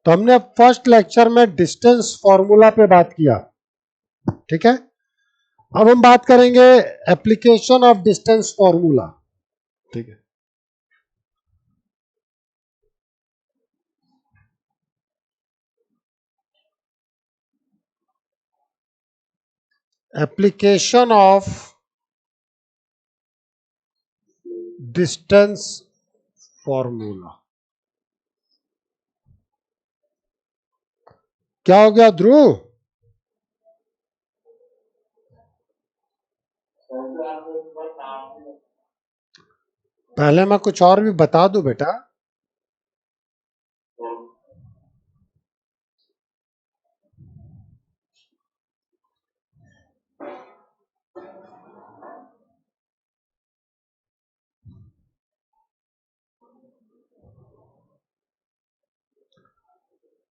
तो हमने first lecture में डिस्टेंस फॉर्मूला पे बात किया, ठीक है। अब हम बात करेंगे एप्लीकेशन ऑफ डिस्टेंस फॉर्मूला, ठीक है। Application of distance formula. क्या हो गया ध्रुव? पहले मैं कुछ और भी बता दूं बेटा।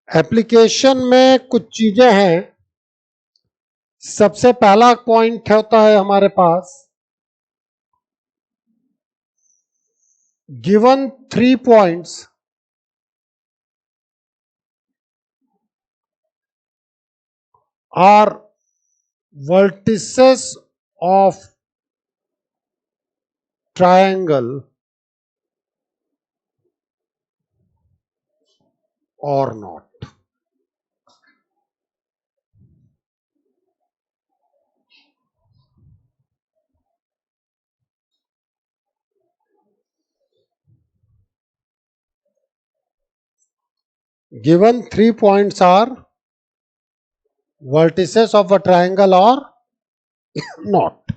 एप्लीकेशन में कुछ चीजें हैं। सबसे पहला पॉइंट होता है हमारे पास, given 3 points are vertices of triangle or not. Given 3 points are vertices of a triangle or not.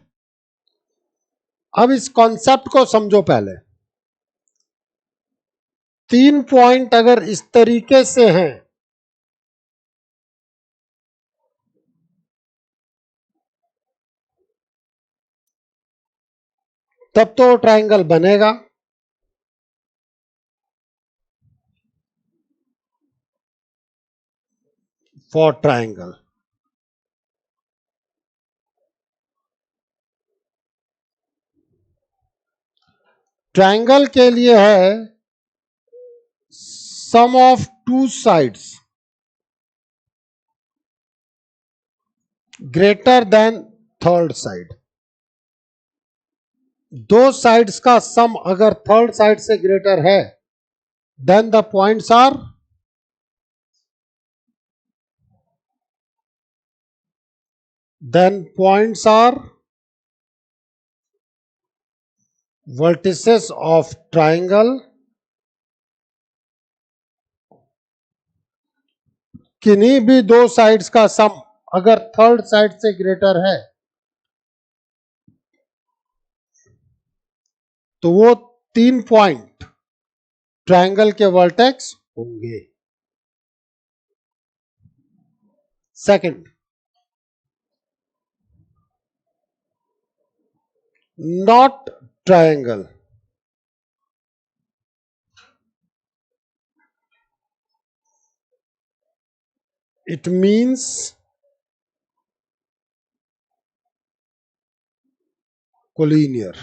अब इस कॉन्सेप्ट को समझो पहले। 3 पॉइंट अगर इस तरीके से हैं तब तो ट्रायंगल बनेगा। फॉर ट्रायंगल ट्रायंगल के लिए है sum of 2 sides greater than third side. 2 sides का सम अगर थर्ड साइड से ग्रेटर है then the points are vertices of triangle। किन्हीं भी 2 साइड्स का सम अगर थर्ड साइड से ग्रेटर है तो वो 3 पॉइंट ट्रायंगल के वर्टेक्स होंगे। Second, not triangle. It means collinear।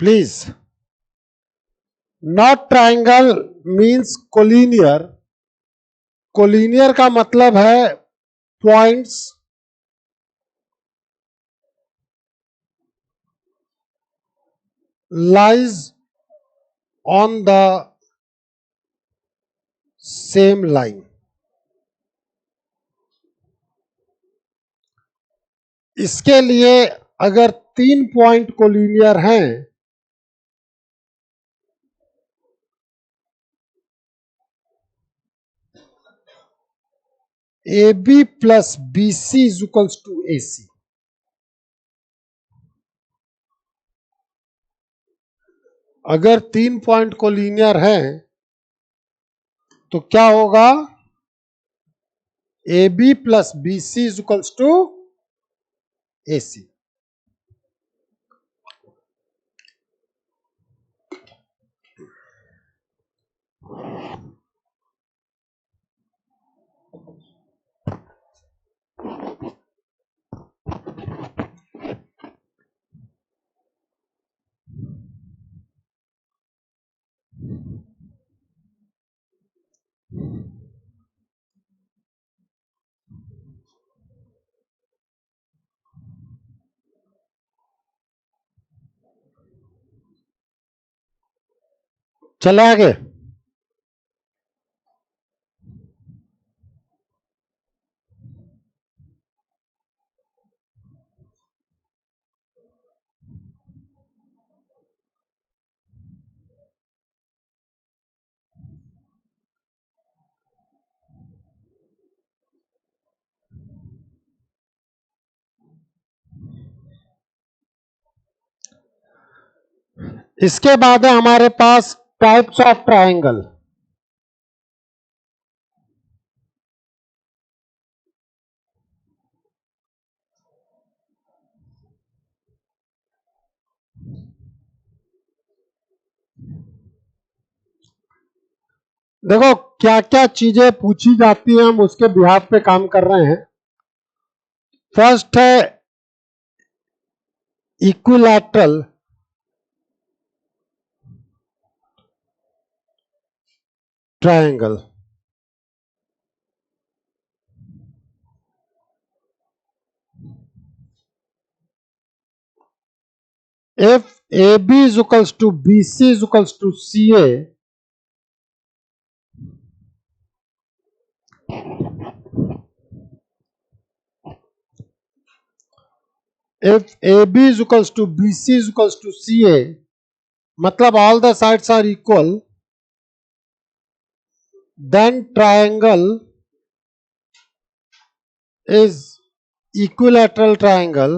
Please, not triangle means collinear. Collinear का मतलब है points lies on the same line. इसके लिए अगर 3 पॉइंट कोलिनियर हैं AB plus BC is equals to AC, अगर 3 पॉइंट कोलिनियर हैं तो क्या होगा? AB plus BC is equals to AC. चले आगे। इसके बाद है हमारे पास टाइप्स ऑफ ट्रायंगल। देखो क्या क्या चीजें पूछी जाती हैं, हम उसके बिहाफ पे काम कर रहे हैं। फर्स्ट है equilateral triangle. If AB is equals to BC is equals to CA, if AB is equals to BC is equals to CA, मतलब all the sides are equal, then triangle is equilateral triangle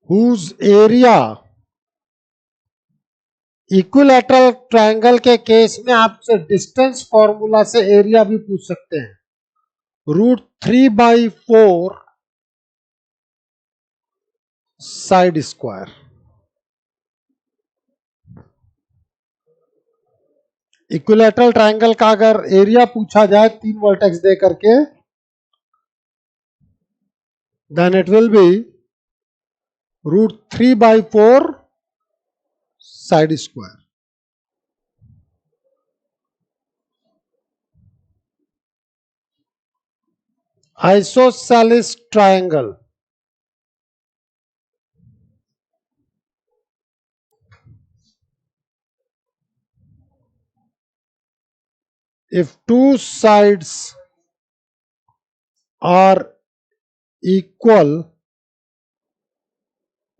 whose area, equilateral triangle के case में आपसे distance formula से area भी पूछ सकते हैं, √3/4 side square. Equilateral triangle का अगर एरिया पूछा जाए 3 वर्टेक्स दे करके, then it will be √3/4 side square. Isosceles triangle, if two sides are equal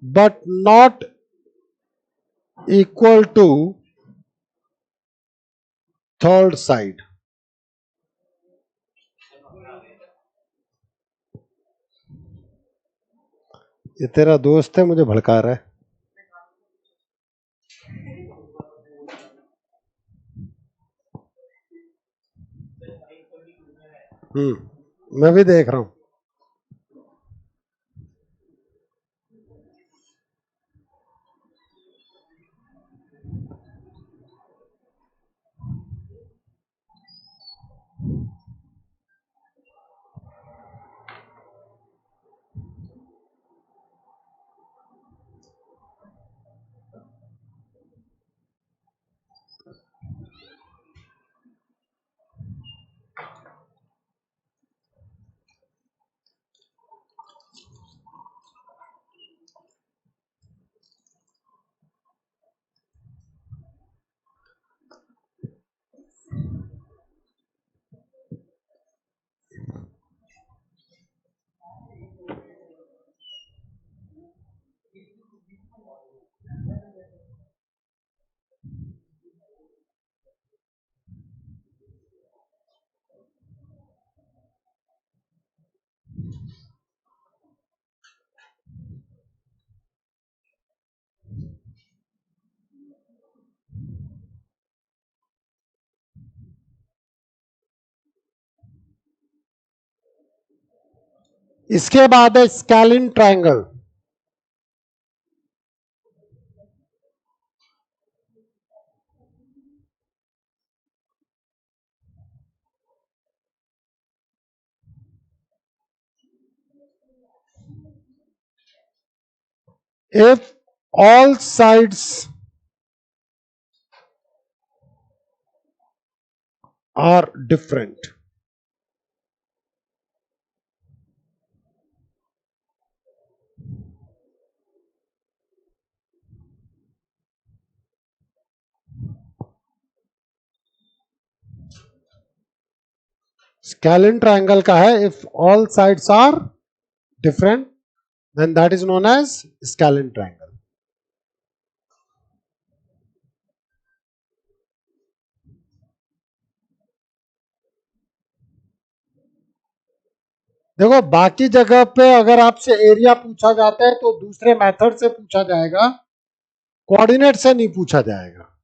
but not equal to third side। ये तेरा दोस्त है, मुझे भड़का रहा है। मैं भी देख रहा हूं। इसके बाद है scalene triangle. If all sides are different. Scalene triangle का है if all sides are different, then that is known as scalene triangle. देखो बाकी जगह पे अगर आपसे एरिया पूछा जाता है तो दूसरे मेथड से पूछा जाएगा, कोऑर्डिनेट से नहीं पूछा जाएगा।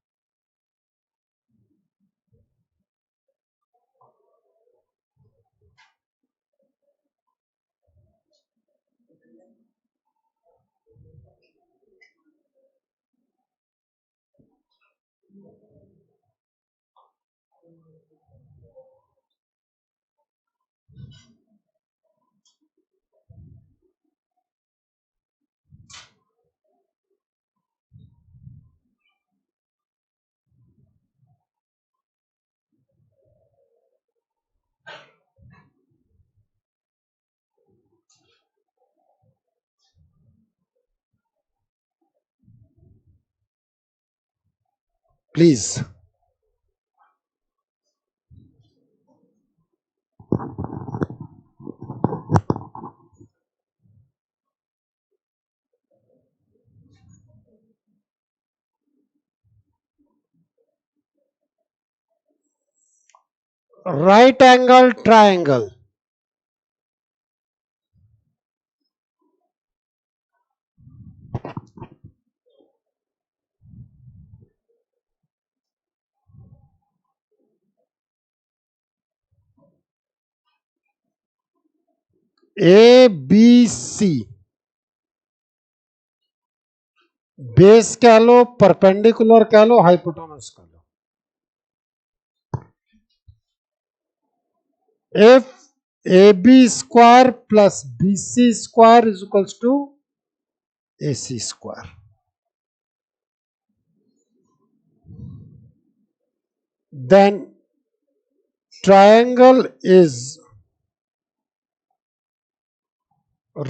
Please right angle triangle, A B C, base कह लो, परपेंडिकुलर कह लो, हाइपोटेनस कह लो। If AB square plus BC square is equals to AC square, then triangle is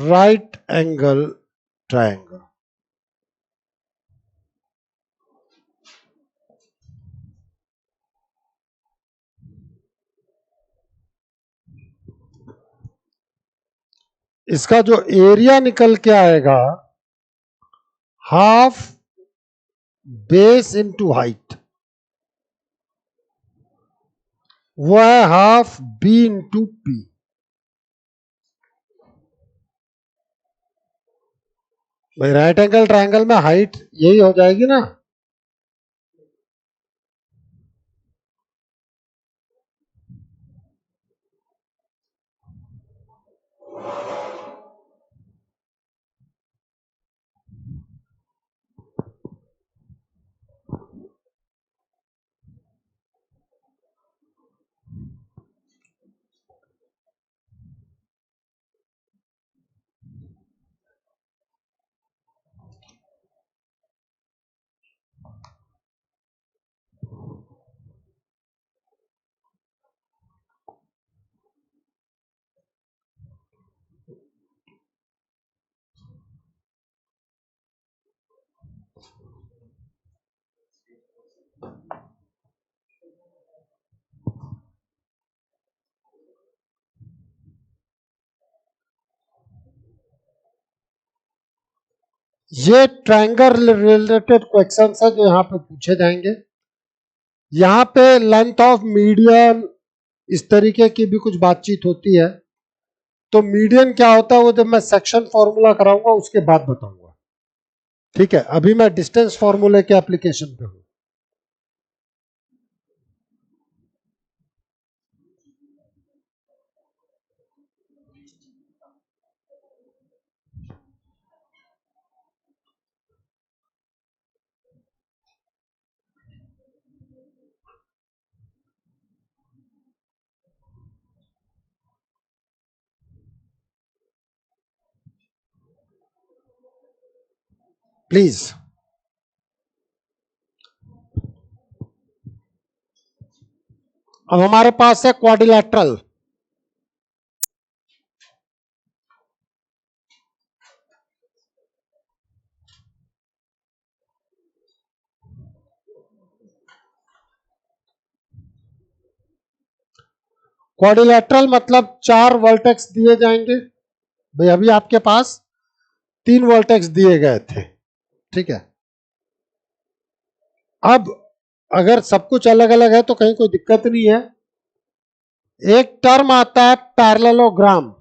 right angle triangle. इसका जो एरिया निकल के आएगा, हाफ बेस इंटू हाइट, वो है हाफ बी इंटू पी। भाई राइट एंगल ट्रायंगल में हाइट यही हो जाएगी ना। ये ट्रायंगल रिलेटेड क्वेश्चंस है जो यहां पे पूछे जाएंगे। यहां पे लेंथ ऑफ मीडियन इस तरीके की भी कुछ बातचीत होती है। तो मीडियन क्या होता है वो जब मैं सेक्शन फॉर्मूला कराऊंगा उसके बाद बताऊंगा। ठीक है, अभी मैं डिस्टेंस फॉर्मूले के एप्लीकेशन पे हूं। प्लीज। अब हमारे पास है क्वाड्रिलैटरल। क्वाड्रिलैटरल मतलब 4 वर्टेक्स दिए जाएंगे। भाई अभी आपके पास 3 वर्टेक्स दिए गए थे, ठीक है। अब अगर सब कुछ अलग अलग है तो कहीं कोई दिक्कत नहीं है। एक टर्म आता है parallelogram.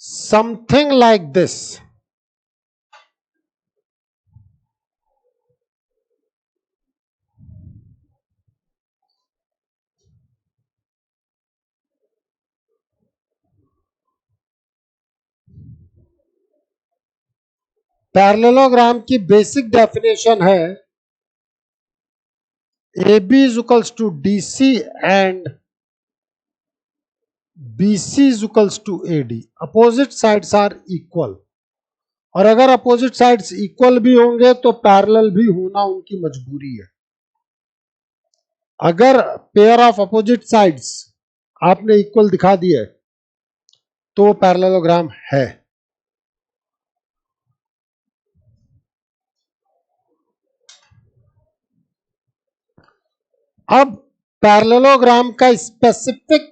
Something like this. Parallelogram की बेसिक डेफिनेशन है AB is equals to DC and BC is equals to AD. Opposite sides are equal. और अगर अपोजिट साइड्स इक्वल भी होंगे तो पैरेलल भी होना उनकी मजबूरी है। अगर पेयर ऑफ अपोजिट साइड्स आपने इक्वल दिखा दिया है तो पैरेललोग्राम है। अब पैरेललोग्राम का स्पेसिफिक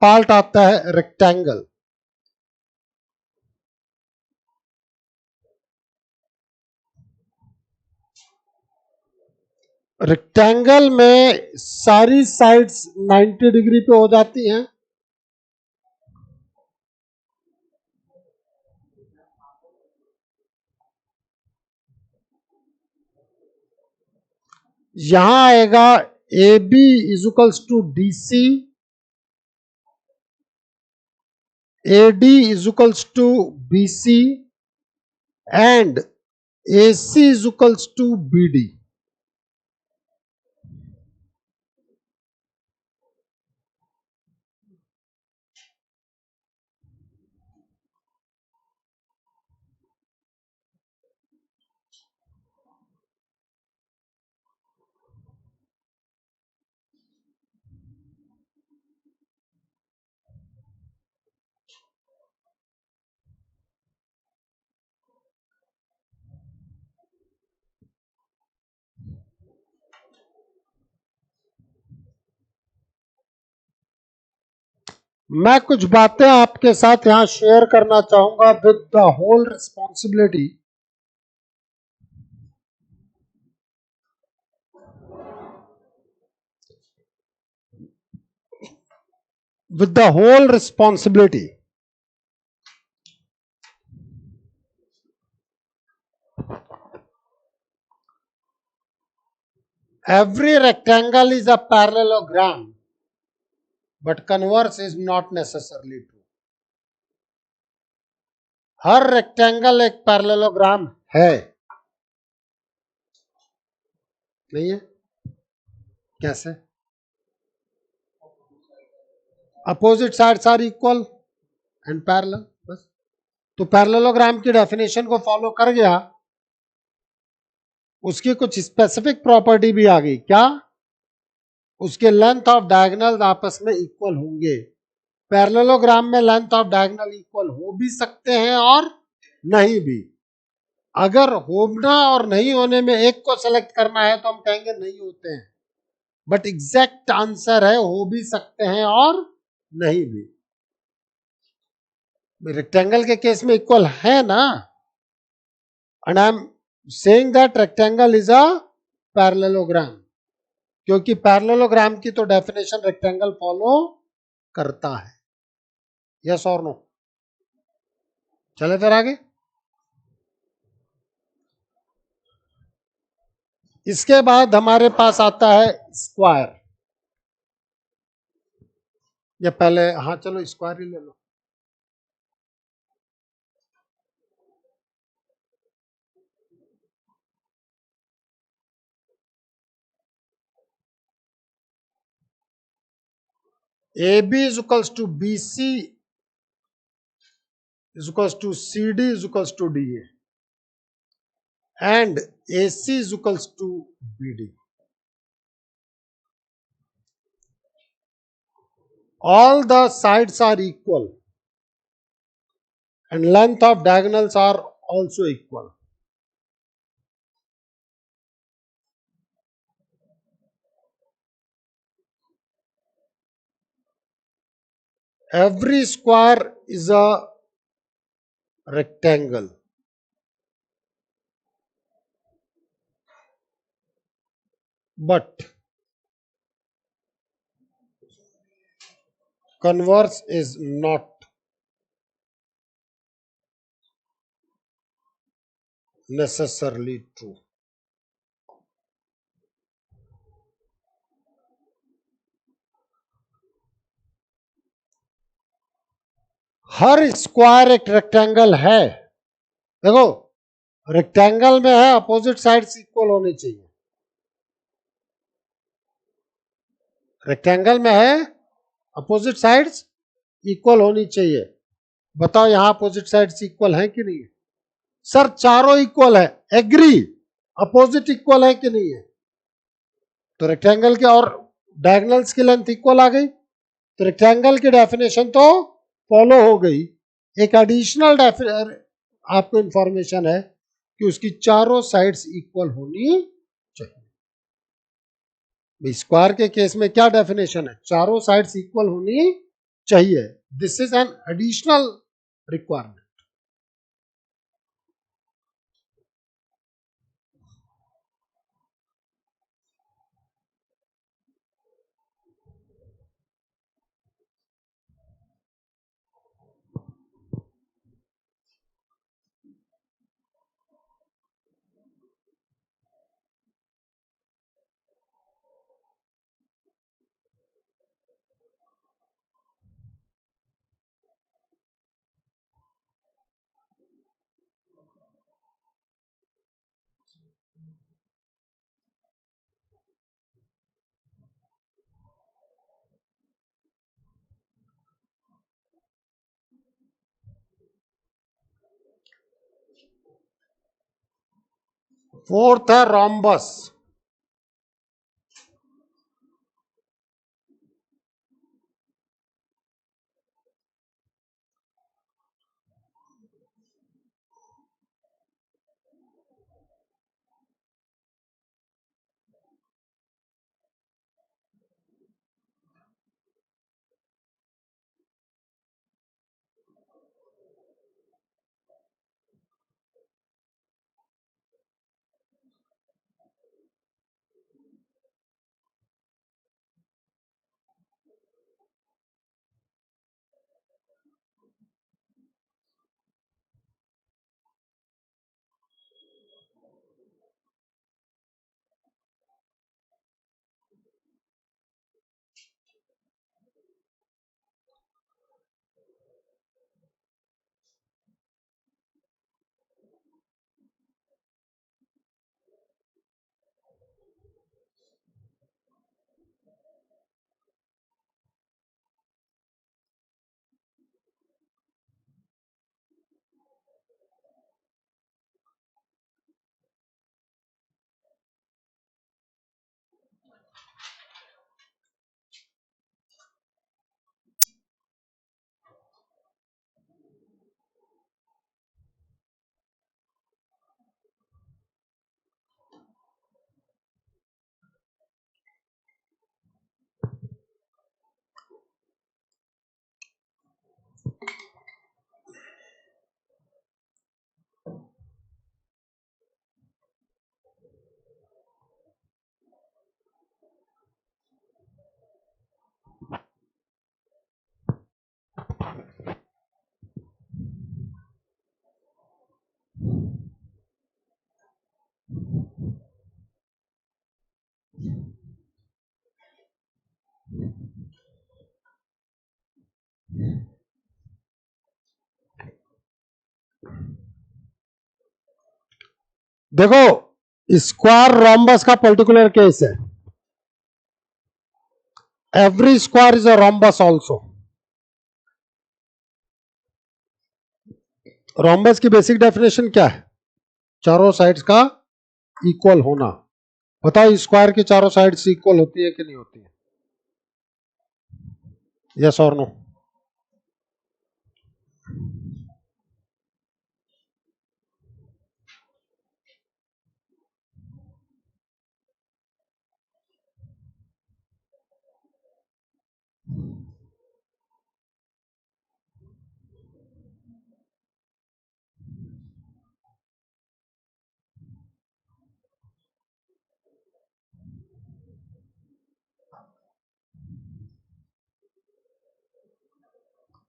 पार्ट आता है रेक्टेंगल। रेक्टेंगल में सारी साइड्स 90 डिग्री पे हो जाती हैं। यहां आएगा AB is equals to DC, AD is equals to BC and AC is equals to BD. मैं कुछ बातें आपके साथ यहां शेयर करना चाहूंगा with the whole responsibility. With the whole responsibility. Every rectangle is a parallelogram, but converse is not necessarily true. हर rectangle एक पैरेललोग्राम है, नहीं है? कैसे? Opposite sides are equal and parallel, बस। तो पैरेललोग्राम की डेफिनेशन को फॉलो कर गया, उसकी कुछ स्पेसिफिक प्रॉपर्टी भी आ गई। क्या? उसके लेंथ ऑफ डायगोनल आपस में इक्वल होंगे। पैरेललोग्राम में लेंथ ऑफ डायगोनल इक्वल हो भी सकते हैं और नहीं भी। अगर होना और नहीं होने में एक को सेलेक्ट करना है तो हम कहेंगे नहीं होते हैं, बट एग्जैक्ट आंसर है हो भी सकते हैं और नहीं भी। रेक्टेंगल के केस में इक्वल है ना, and I am saying that rectangle is a parallelogram, क्योंकि पैरेललोग्राम की तो डेफिनेशन रेक्टेंगल फॉलो करता है। यस और नो? चले फिर आगे। इसके बाद हमारे पास आता है स्क्वायर। या पहले, हाँ चलो स्क्वायर ही ले लो। AB is equals to BC is equals to CD is equals to DA, and AC is equals to BD. All the sides are equal and length of diagonals are also equal. Every square is a rectangle. But converse is not necessarily true. Her square एक rectangle है. देखो, rectangle में है opposite sides equal होनी चाहिए. Rectangle में है opposite sides equal होनी चाहिए. बताओ यहां अपोजिट साइड्स इक्वल है कि नहीं है? सर चारों इक्वल है. एग्री. अपोजिट इक्वल है कि नहीं है? तो रेक्टेंगल के और डायगोनल्स की लेंथ इक्वल आ गई, तो रेक्टेंगल की डेफिनेशन तो फॉलो हो गई. एक एडिशनल आपको इंफॉर्मेशन है कि उसकी चारों साइड्स इक्वल होनी चाहिए. स्क्वायर के केस में क्या डेफिनेशन है? चारों साइड्स इक्वल होनी चाहिए. This is an additional requirement. Fourth है रोम्बस. देखो, स्क्वायर रोम्बस का पर्टिकुलर केस है. Every square is a rhombus also. Rhombus की बेसिक डेफिनेशन क्या है? चारों साइड्स का इक्वल होना. बताओ स्क्वायर की चारों साइड्स इक्वल होती है कि नहीं होती है? यस और no?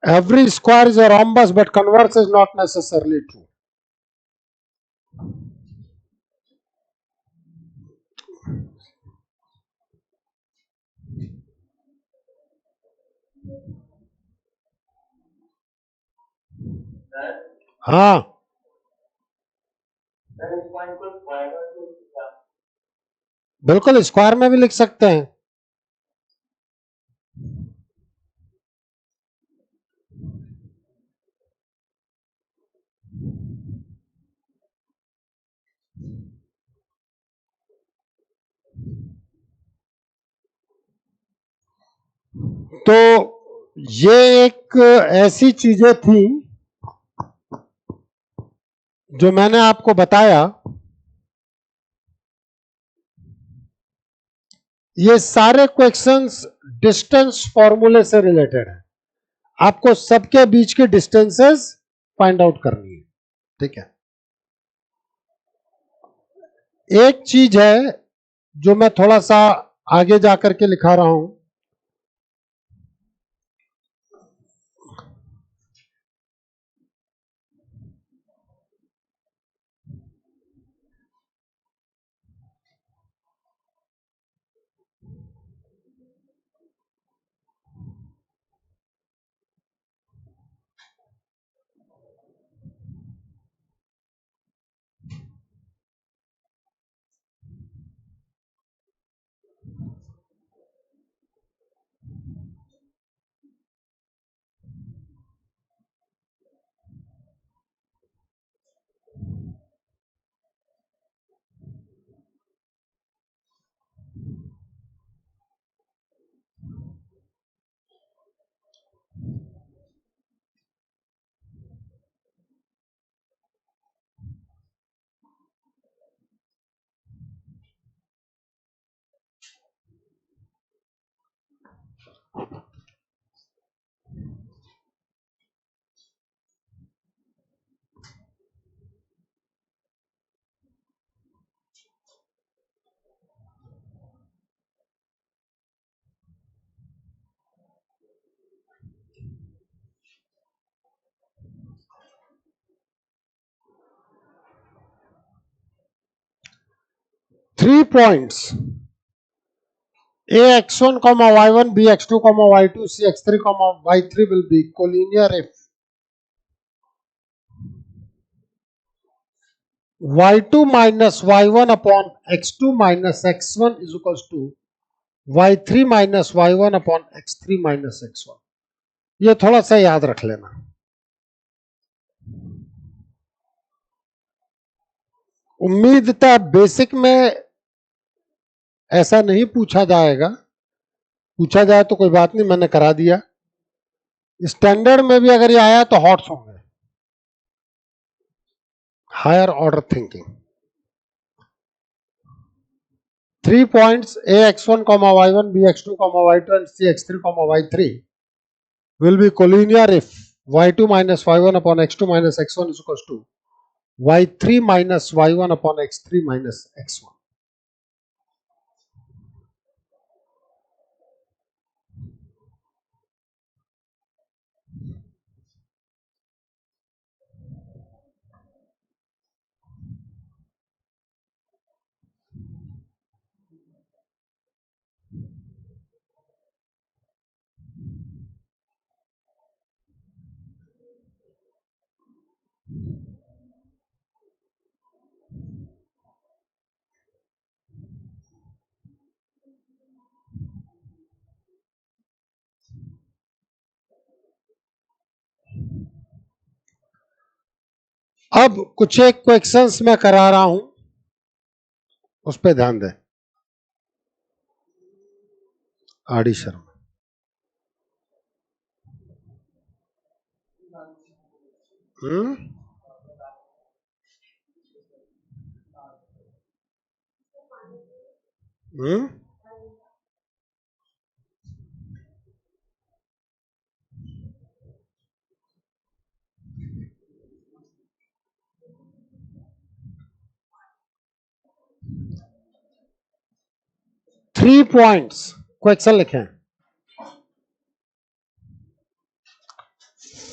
Every square is a rhombus, but converse is not necessarily true. हाँ, बिल्कुल स्क्वायर में भी लिख सकते हैं. तो ये एक ऐसी चीजें थी जो मैंने आपको बताया. ये सारे क्वेश्चंस डिस्टेंस फॉर्मूले से रिलेटेड है. आपको सबके बीच की डिस्टेंसेस फाइंड आउट करनी है. ठीक है. एक चीज है जो मैं थोड़ा सा आगे जाकर के लिखा रहा हूं. Three points ax1, y1, bx2, y2, cx3, y3 will be collinear if y2 minus y1 upon x2 minus x1 is equals to y3 minus y1 upon x3 minus x1. ये थोड़ा सा याद रख लेना. उम्मीद था बेसिक में ऐसा नहीं पूछा जाएगा. पूछा जाए तो कोई बात नहीं, मैंने करा दिया. स्टैंडर्ड में भी अगर ये आया तो हॉट्स होंगे. Higher order thinking. 3 points ax1, y1, bx2, y2 and cx3, y3 will be collinear if y2 minus y1 upon x2 minus x1 is equals to y3 minus y1 upon x3 minus x1. अब कुछ एक questions मैं करा रहा हूं, उस पर ध्यान दें। R D Sharma. Hmm 3 points question लिखें।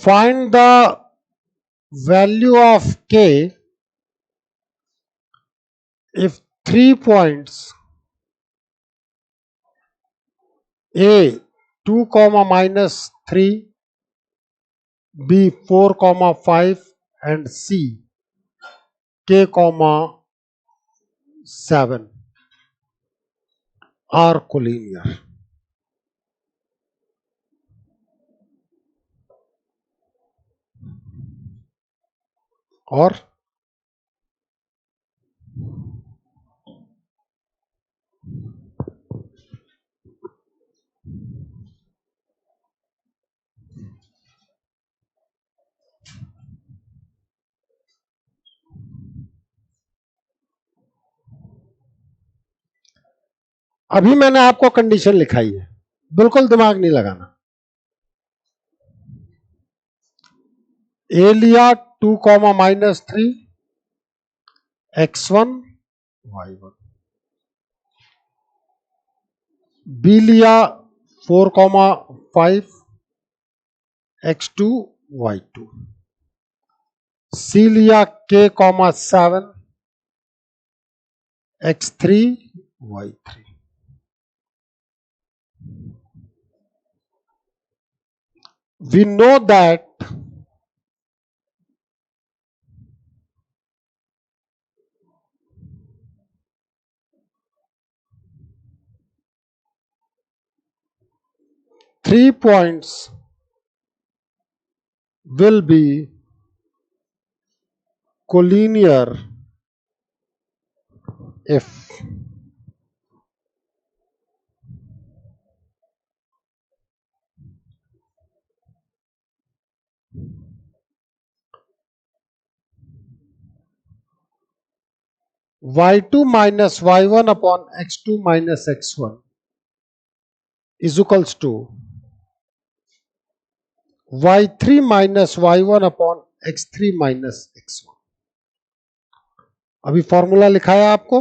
Find the value of k if 3 points a 2 comma minus 3, b 4 comma 5 and c k comma 7 are collinear। और अभी मैंने आपको कंडीशन लिखाई है, बिल्कुल दिमाग नहीं लगाना। ए लिया 2 comma minus 3 x1 y1, B लिया 4 कॉमा 5 x2 y2, सी लिया k comma 7 x3 y3। We know that three points will be collinear if y2 minus y1 upon x2 minus x1 is equals to y3 minus y1 upon x3 minus x1। अभी formula लिखाया आपको,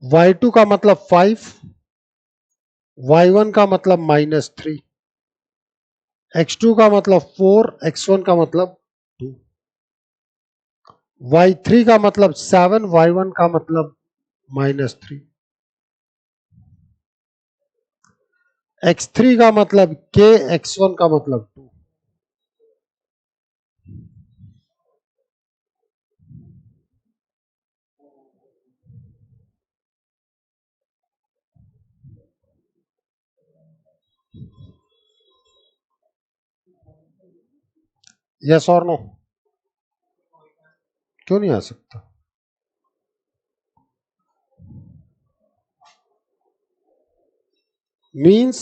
y2 का मतलब 5, y1 का मतलब -3, x2 का मतलब 4, x1 का मतलब 2, y3 का मतलब 7, y1 का मतलब -3, x3 का मतलब k, x1 का मतलब 2। यस और नो? क्यों नहीं आ सकता? Means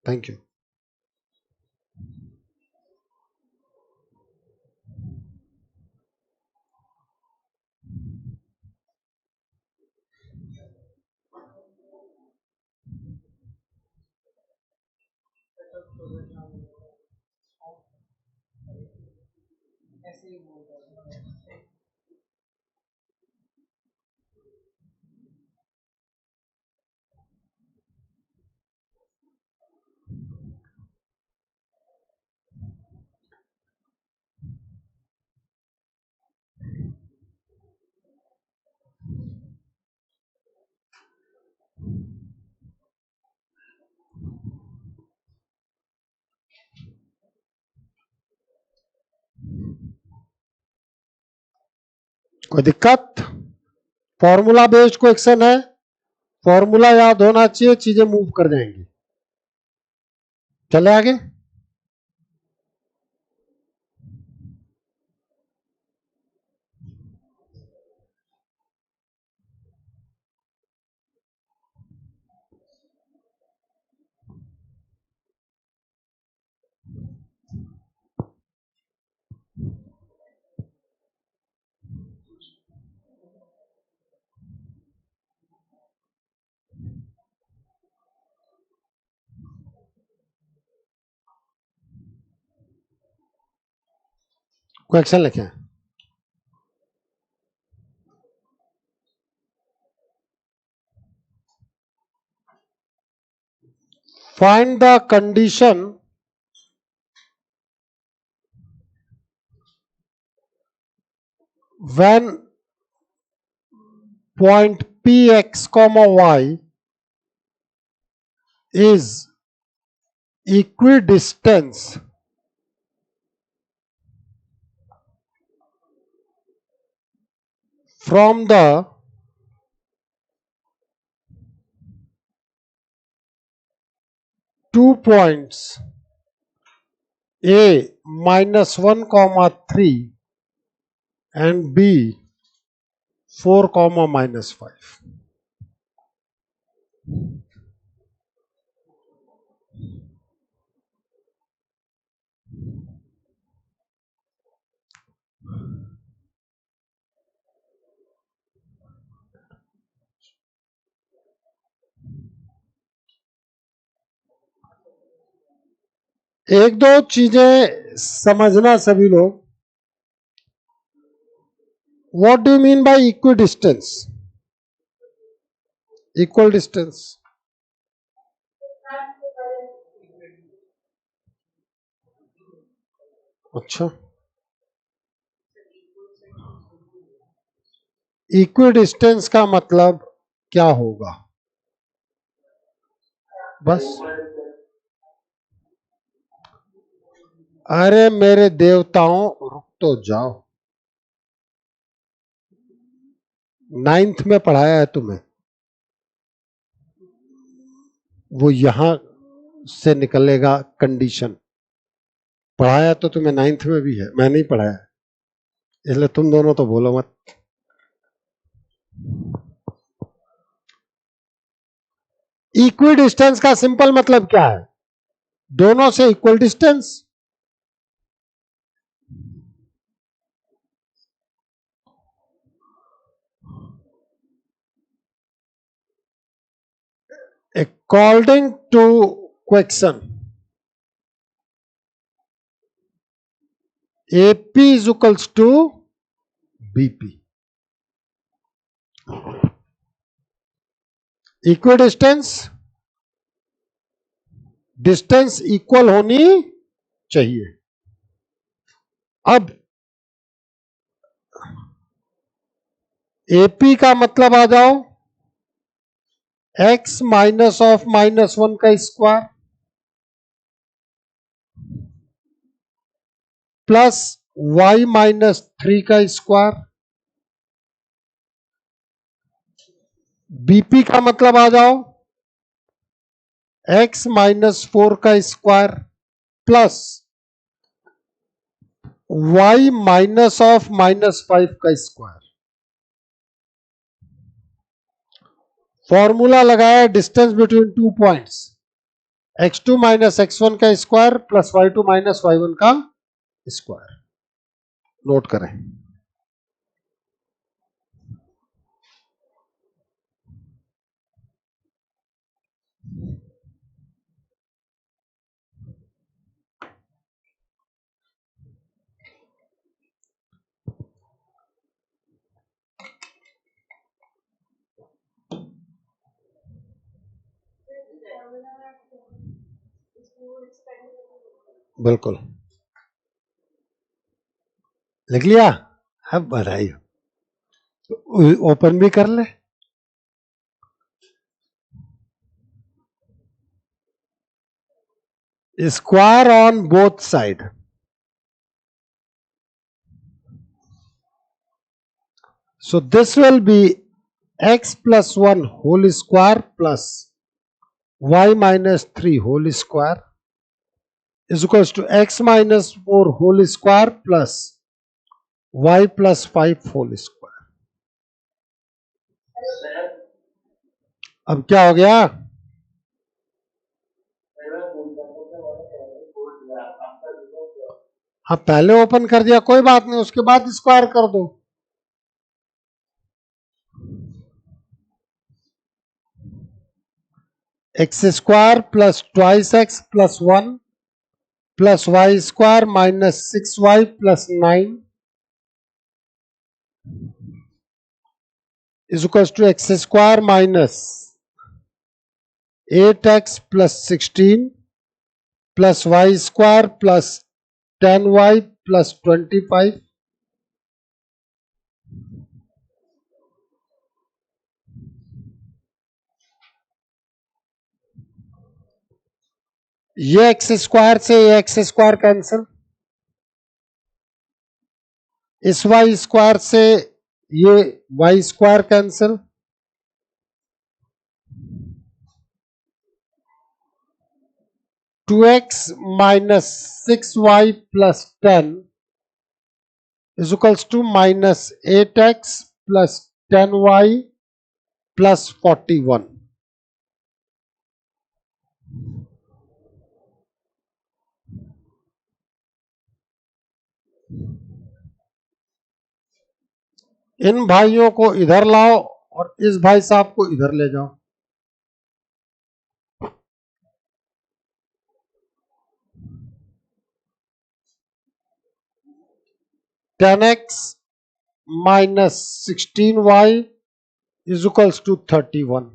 thank you. कोई दिक्कत? फॉर्मूला बेस्ड क्वेश्चन है, फॉर्मूला याद होना चाहिए, चीजें मूव कर जाएंगी। चले आगे। क्वेश्चन लिखें। Find the condition when point px comma y is equidistance from the two points a minus 1 comma 3 and b 4 comma minus 5. एक दो चीजें समझना सभी लोग। What do you mean y equal distance? Equal distance अच्छा, equal distance का मतलब क्या होगा? बस अरे मेरे देवताओं, रुक तो जाओ। 9th में पढ़ाया है तुम्हें, वो यहां से निकलेगा कंडीशन। पढ़ाया तो तुम्हें 9th में भी है, मैं नहीं पढ़ाया, इसलिए तुम दोनों तो बोलो मत। इक्वल डिस्टेंस का सिंपल मतलब क्या है? दोनों से equal distance. According to question AP is equals to BP. Equidistance, distance equal होनी चाहिए। अब AP का मतलब आ जाओ, x माइनस ऑफ -1 का स्क्वायर प्लस y माइनस 3 का स्क्वायर। BP का मतलब आ जाओ, x माइनस 4 का square plus y minus of -5 का स्क्वायर। फॉर्मूला लगाया distance between two points, x2 minus x1 का square plus y2 minus y1 का स्क्वायर। नोट करें। बिल्कुल लिख लिया। अब बधाई हो, ओपन भी कर ले। Square on both side, So this will be x plus 1 whole square plus y minus 3 whole square is equals to x minus 4 whole square plus y plus 5 whole square. अब क्या हो गया? हाँ पहले ओपन कर दिया, कोई बात नहीं, उसके बाद स्क्वायर कर दो. X square plus twice x plus 1 प्लस y square minus 6y plus 9 is equals to x square minus 8x plus 16 plus y square plus 10y plus 25 . ये एक्स स्क्वायर से ये एक्स स्क्वायर कैंसिल, इस y square से ये y square cancel, two x minus 6y plus 10 is equals to minus 8x plus 10y plus 41। इन भाइयों को इधर लाओ और इस भाई साहब को इधर ले जाओ। Ten x minus 16y is equals to 31।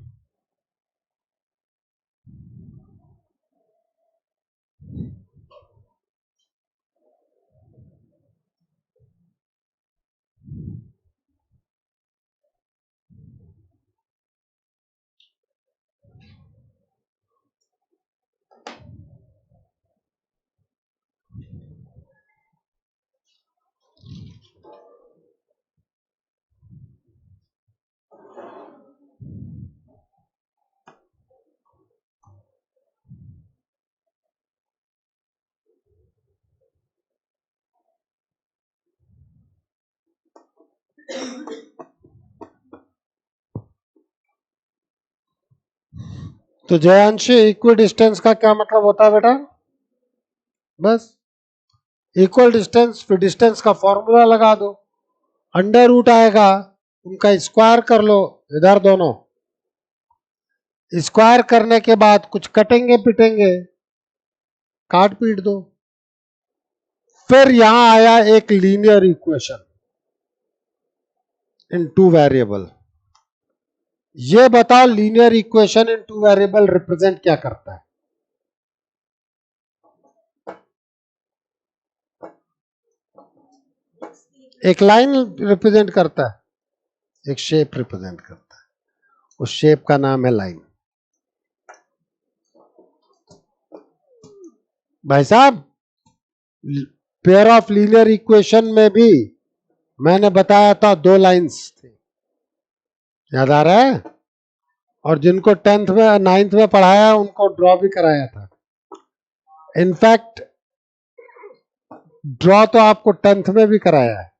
तो जयांशी इक्वल डिस्टेंस का क्या मतलब होता है बेटा? बस इक्वल डिस्टेंस, फिर डिस्टेंस का फॉर्मूला लगा दो, अंडर रूट आएगा, उनका स्क्वायर कर लो, इधर दोनों स्क्वायर करने के बाद कुछ कटेंगे पिटेंगे, काट पीट दो। फिर यहां आया एक linear equation in two variable. ये बताओ linear equation in two variable represent क्या करता है? एक लाइन रिप्रेजेंट करता है, एक शेप रिप्रेजेंट करता है, उस शेप का नाम है लाइन। भाई साहब पेयर ऑफ लीनियर इक्वेशन में भी मैंने बताया था दो लाइंस थे, याद आ रहा है? और जिनको 10th में 9th में पढ़ाया उनको ड्रॉ भी कराया था। इनफैक्ट ड्रॉ तो आपको 10th में भी कराया है,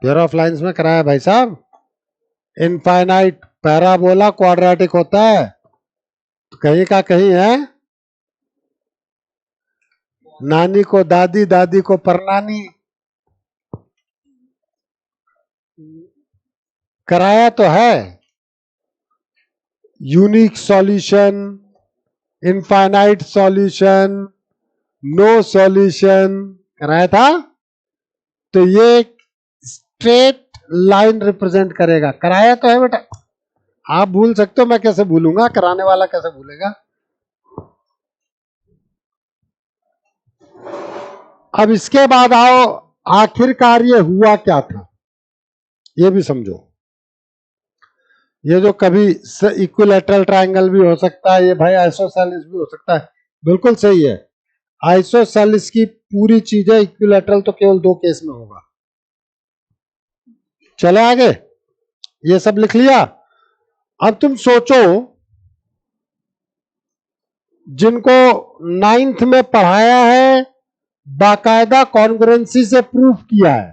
पेयर ऑफ लाइंस में कराया भाई साहब। इनफाइनाइट पैराबोला क्वाड्रेटिक होता है, तो कहीं का कहीं है, नानी को दादी, दादी को परनानी, कराया तो है। Unique solution, infinite solution, no solution कराया था। तो ये स्ट्रेट लाइन रिप्रेजेंट करेगा, कराया तो है बेटा। आप भूल सकते हो, मैं कैसे भूलूंगा, कराने वाला कैसे भूलेगा। अब इसके बाद आओ, आखिरकार ये हुआ क्या था, ये भी समझो। ये जो कभी इक्विलैटरल ट्रायंगल भी हो सकता है, ये भाई आइसोसेलेस भी हो सकता है, बिल्कुल सही है। आइसोसेलेस की पूरी चीजें, इक्विलैटरल तो केवल दो केस में होगा, चले आगे, ये सब लिख लिया। अब तुम सोचो, जिनको 9th में पढ़ाया है, बाकायदा कॉन्ग्रुएंसी से प्रूफ किया है,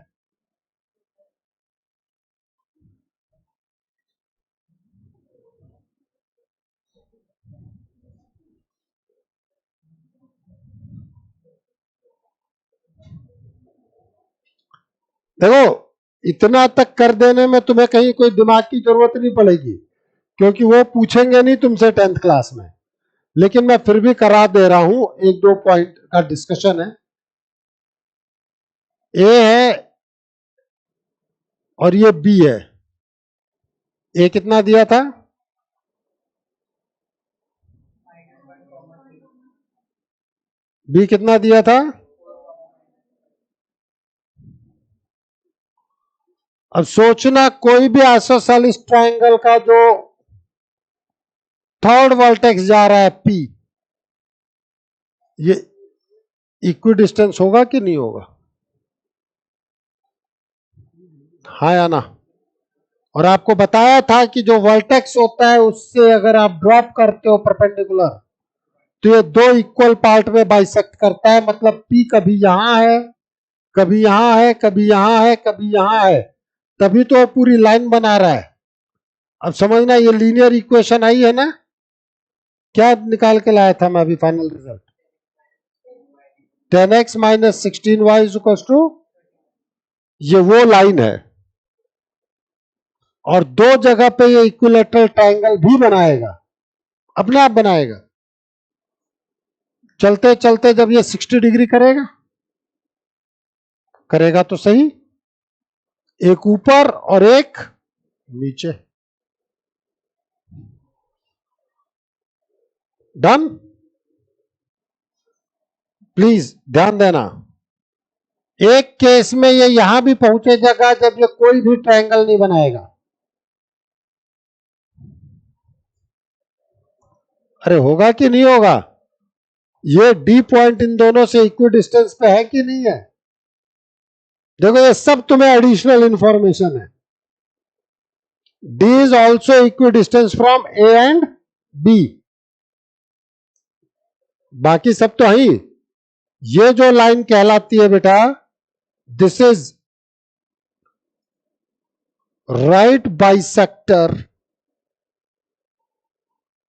देखो इतना तक कर देने में तुम्हें कहीं कोई दिमाग की जरूरत नहीं पड़ेगी, क्योंकि वो पूछेंगे नहीं तुमसे 10th क्लास में। लेकिन मैं फिर भी करा दे रहा हूं, एक दो पॉइंट का डिस्कशन है। ए है और ये बी है। ए कितना दिया था? बी कितना दिया था? अब सोचना, कोई भी आइसोसेलेस ट्रायंगल का जो थर्ड वर्टेक्स जा रहा है पी, ये इक्वी डिस्टेंस होगा कि नहीं होगा? हाँ या ना? और आपको बताया था कि जो वर्टेक्स होता है उससे अगर आप ड्रॉप करते हो परपेंडिकुलर, तो ये दो इक्वल पार्ट में बाइसेक्ट करता है। मतलब पी कभी यहां है, कभी यहां है, कभी यहां है, कभी यहां है, तभी तो पूरी लाइन बना रहा है। अब समझना, ये लीनियर इक्वेशन आई है ना? क्या निकाल के लाया था मैं अभी final result? 10x minus 16y is equal to, ये वो लाइन है। और दो जगह पे ये इक्विलेटरल ट्रायंगल भी बनाएगा, अपने आप बनाएगा। चलते चलते जब ये 60 डिग्री करेगा, करेगा तो सही, एक ऊपर और एक नीचे। डन? प्लीज ध्यान देना, एक केस में ये यहां भी पहुंचेगा जब ये कोई भी ट्रायंगल नहीं बनाएगा। अरे होगा कि नहीं होगा? ये डी पॉइंट इन दोनों से इक्वी डिस्टेंस पे है कि नहीं है? देखो ये सब तुम्हें एडिशनल इंफॉर्मेशन है। D is also equidistance from A and B, बाकी सब तो है। ये जो लाइन कहलाती है बेटा, this is right bisector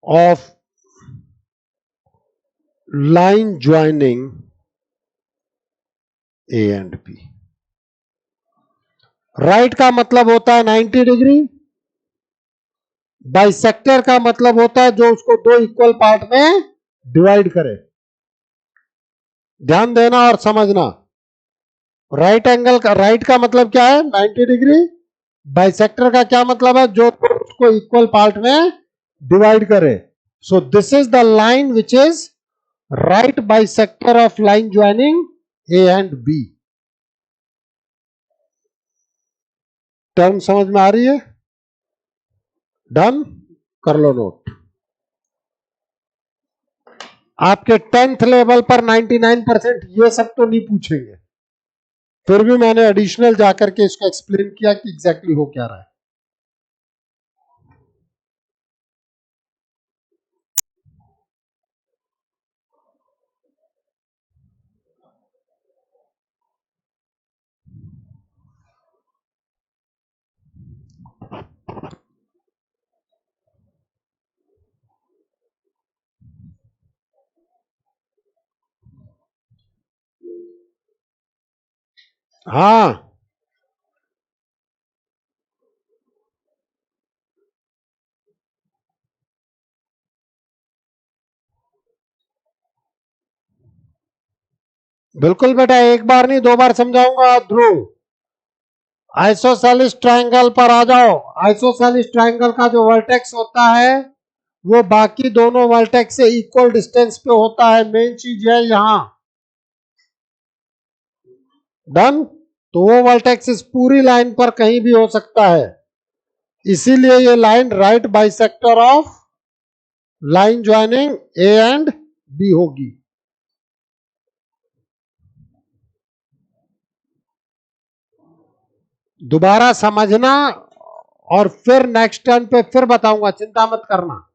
of line joining A and B. Right का मतलब होता है 90 डिग्री, बाइसेक्टर का मतलब होता है जो उसको दो इक्वल पार्ट में डिवाइड करे। ध्यान देना और समझना, राइट एंगल का, राइट का मतलब क्या है? 90 डिग्री। बाइसेक्टर का क्या मतलब है? जो उसको इक्वल पार्ट में डिवाइड करे। So this is the line which is right bisector of line joining A and B. Term समझ में आ रही है? डन? कर लो नोट। आपके 10th लेवल पर 99% ये सब तो नहीं पूछेंगे, फिर भी मैंने एडिशनल जाकर के इसको एक्सप्लेन किया कि एग्जैक्टली हो क्या रहा है। हाँ, बिल्कुल बेटा, एक बार नहीं 2 बार समझाऊंगा। ध्रुव, आइसोसेलेस ट्रायंगल पर आ जाओ। आइसोसेलेस ट्रायंगल का जो वर्टेक्स होता है वो बाकी दोनों वर्टेक्स से इक्वल डिस्टेंस पे होता है। मेन चीज है यहां। डन? तो वो वर्टेक्स इस पूरी लाइन पर कहीं भी हो सकता है, इसीलिए ये line right bisector of line joining A and B होगी। दोबारा समझना और फिर नेक्स्ट टर्न पे फिर बताऊंगा, चिंता मत करना।